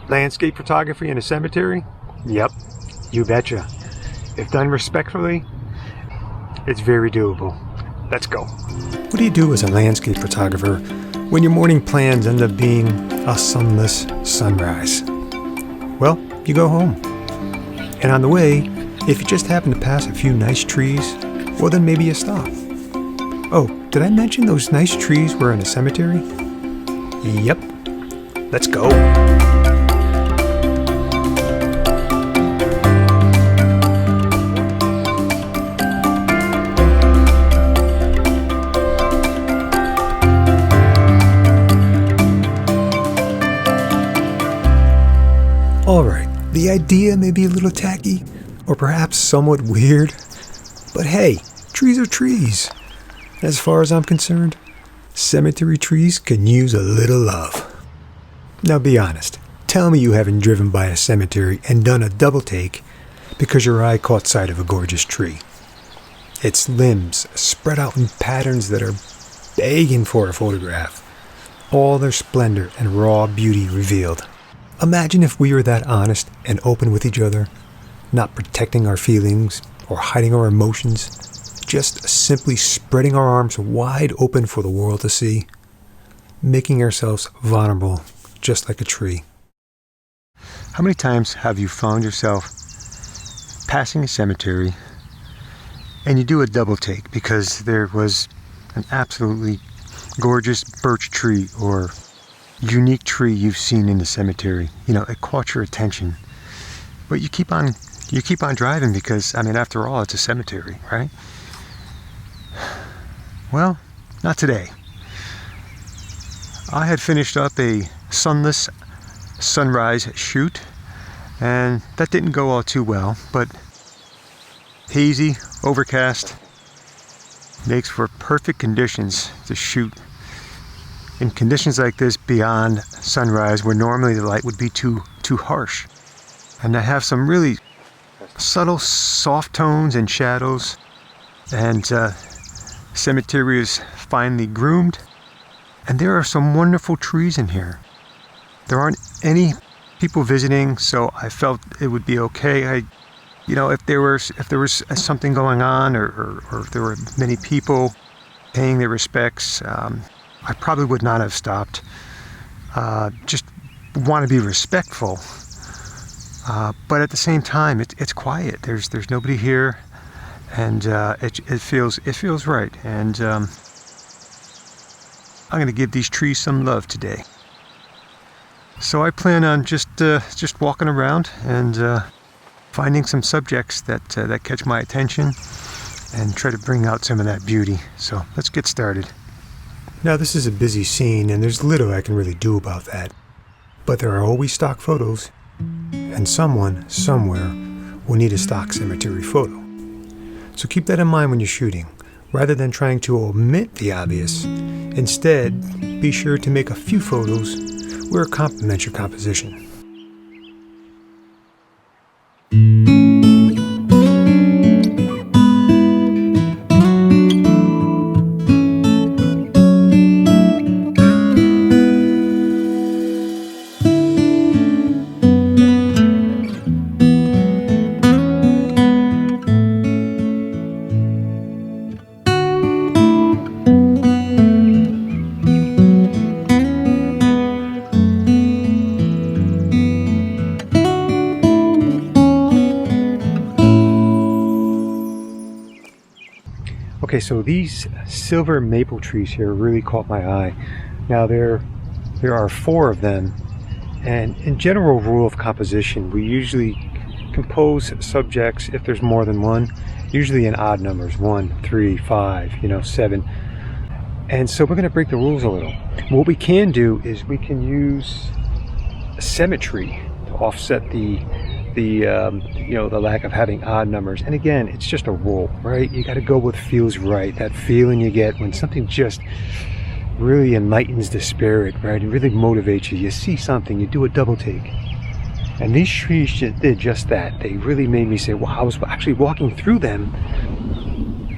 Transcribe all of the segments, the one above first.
Landscape photography in a cemetery? Yep, you betcha. If done respectfully, it's very doable. Let's go. What do you do as a landscape photographer when your morning plans end up being a sunless sunrise? Well, you go home. And on the way, if you just happen to pass a few nice trees, well then maybe you stop. Oh, did I mention those nice trees were in a cemetery? Yep. Let's go. Alright, the idea may be a little tacky, or perhaps somewhat weird, but hey, trees are trees. As far as I'm concerned, cemetery trees can use a little love. Now be honest, tell me you haven't driven by a cemetery and done a double take because your eye caught sight of a gorgeous tree. Its limbs spread out in patterns that are begging for a photograph, all their splendor and raw beauty revealed. Imagine if we were that honest and open with each other, not protecting our feelings or hiding our emotions, just simply spreading our arms wide open for the world to see, making ourselves vulnerable just like a tree. How many times have you found yourself passing a cemetery and you do a double take because there was an absolutely gorgeous birch tree or unique tree you've seen in the cemetery? You know, it caught your attention, but you keep on driving because, I mean, after all, it's a cemetery, right? Well, not today. I had finished up a sunless sunrise shoot, and that didn't go all too well, but hazy, overcast makes for perfect conditions to shoot. In conditions like this beyond sunrise, where normally the light would be too harsh, and I have some really subtle soft tones and shadows, and cemetery is finely groomed, and there are some wonderful trees in here. There aren't any people visiting, so I felt it would be okay. If there was something going on, or if there were many people paying their respects, I probably would not have stopped. Just want to be respectful, but at the same time, it's quiet. There's nobody here, and it feels right. And I'm going to give these trees some love today. So I plan on just walking around and finding some subjects that catch my attention and try to bring out some of that beauty. So let's get started. Now this is a busy scene and there's little I can really do about that. But there are always stock photos, and someone, somewhere, will need a stock cemetery photo. So keep that in mind when you're shooting. Rather than trying to omit the obvious, instead, be sure to make a few photos where it complements your composition. Okay, so these silver maple trees here really caught my eye. Now there are 4 of them, and in general rule of composition, we usually compose subjects, if there's more than one, usually in odd numbers, 1, 3, 5, 7. And so we're going to break the rules a little. What we can do is we can use symmetry to offset the lack of having odd numbers. And again, it's just a rule, right? You got to go with feels right. That feeling you get when something just really enlightens the spirit, right? It really motivates you. You see something, you do a double take. And these trees did just that. They really made me say, wow, I was actually walking through them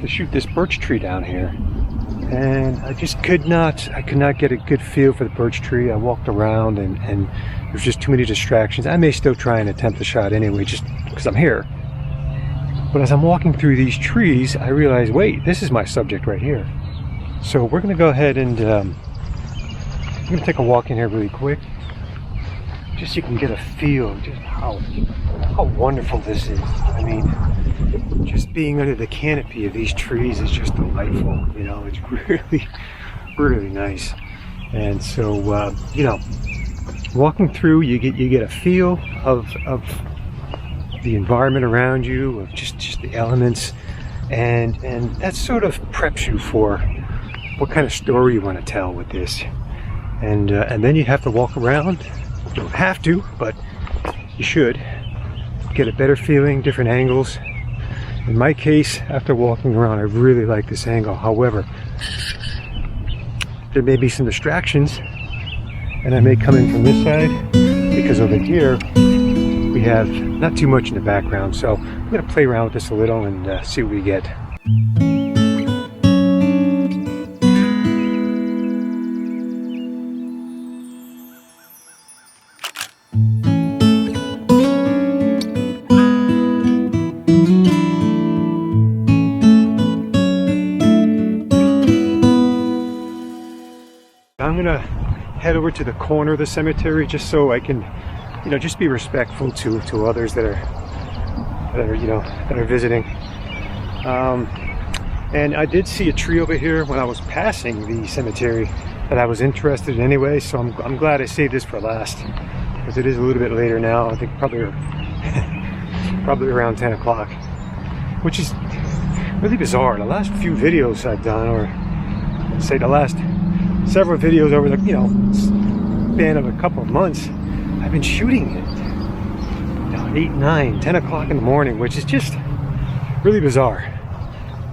to shoot this birch tree down here. and I could not get a good feel for the birch tree. I walked around and there's just too many distractions. I may still try and attempt the shot anyway, just because I'm here. But as I'm walking through these trees, I realize, wait, this is my subject right here. So we're going to go ahead and I'm going to take a walk in here really quick, just so you can get a feel of just how wonderful this is. I mean, just being under the canopy of these trees is just delightful. You know, it's really nice. And so, you know, walking through, you get a feel of the environment around you, of just the elements, and that sort of preps you for what kind of story you want to tell with this. And then you have to walk around. You don't have to, but you should get a better feeling, different angles. In my case, after walking around, I really like this angle. However, there may be some distractions, and I may come in from this side, because over here we have not too much in the background. So I'm going to play around with this a little and see what we get. I'm gonna head over to the corner of the cemetery just so I can, you know, just be respectful to others that are visiting. And I did see a tree over here when I was passing the cemetery that I was interested in anyway, so I'm glad I saved this for last, because it is a little bit later now. I think probably around 10 o'clock, which is really bizarre. The last few videos I've done, or let's say the last several videos over the span of a couple of months, I've been shooting at 8, 9, 10 o'clock in the morning, which is just really bizarre.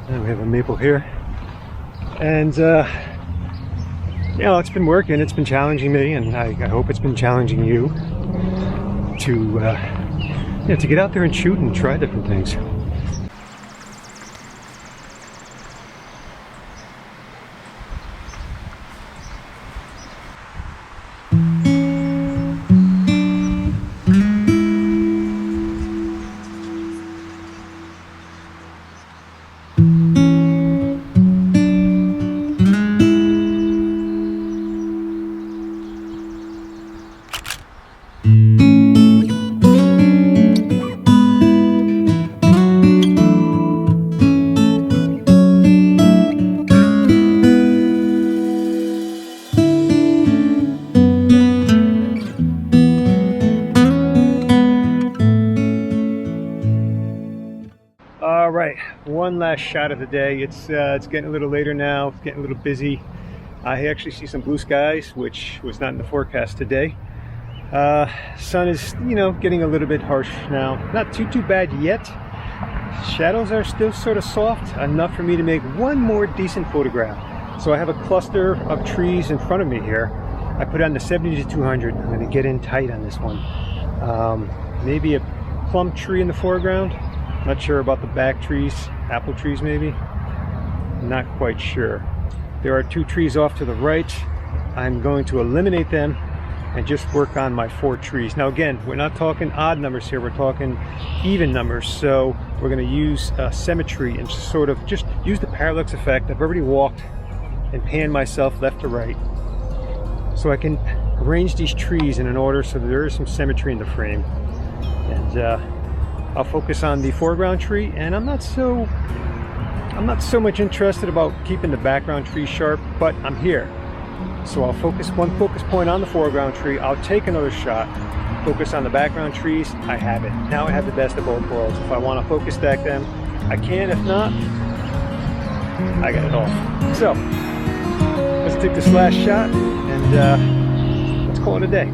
And we have a maple here, and you know, it's been working. It's been challenging me, and I hope it's been challenging you to get out there and shoot and try different things. All right, one last shot of the day. It's getting a little later now. It's getting a little busy. I actually see some blue skies, which was not in the forecast today. Sun is, you know, getting a little bit harsh now. Not too bad yet. Shadows are still sort of soft, enough for me to make one more decent photograph. So I have a cluster of trees in front of me here. I put on the 70 to 200. I'm going to get in tight on this one. Maybe a plum tree in the foreground. Not sure about the back trees, apple trees maybe. Not quite sure. There are 2 trees off to the right. I'm going to eliminate them and just work on my 4 trees. Now again, we're not talking odd numbers here, we're talking even numbers. So we're going to use symmetry and sort of just use the parallax effect. I've already walked and panned myself left to right, so I can arrange these trees in an order so that there is some symmetry in the frame. And I'll focus on the foreground tree, and I'm not so much interested about keeping the background tree sharp, but I'm here. So I'll focus one focus point on the foreground tree. I'll take another shot, focus on the background trees. I have it. Now I have the best of both worlds. If I want to focus stack them, I can. If not, I got it all. So let's take this last shot and let's call it a day.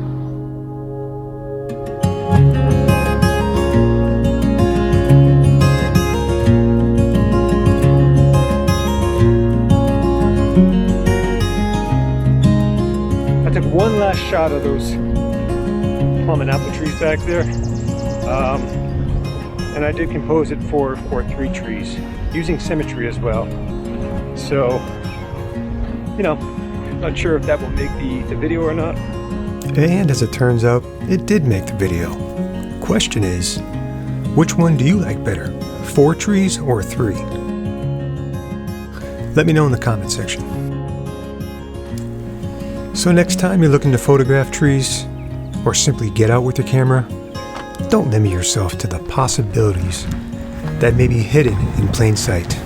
One last shot of those plum and apple trees back there, and I did compose it for 3 trees using symmetry as well. So Not sure if that will make the video or not. And as it turns out, it did make the video. Question is, which one do you like better, 4 trees or 3? Let me know in the comment section. So next time you're looking to photograph trees, or simply get out with your camera, don't limit yourself to the possibilities that may be hidden in plain sight.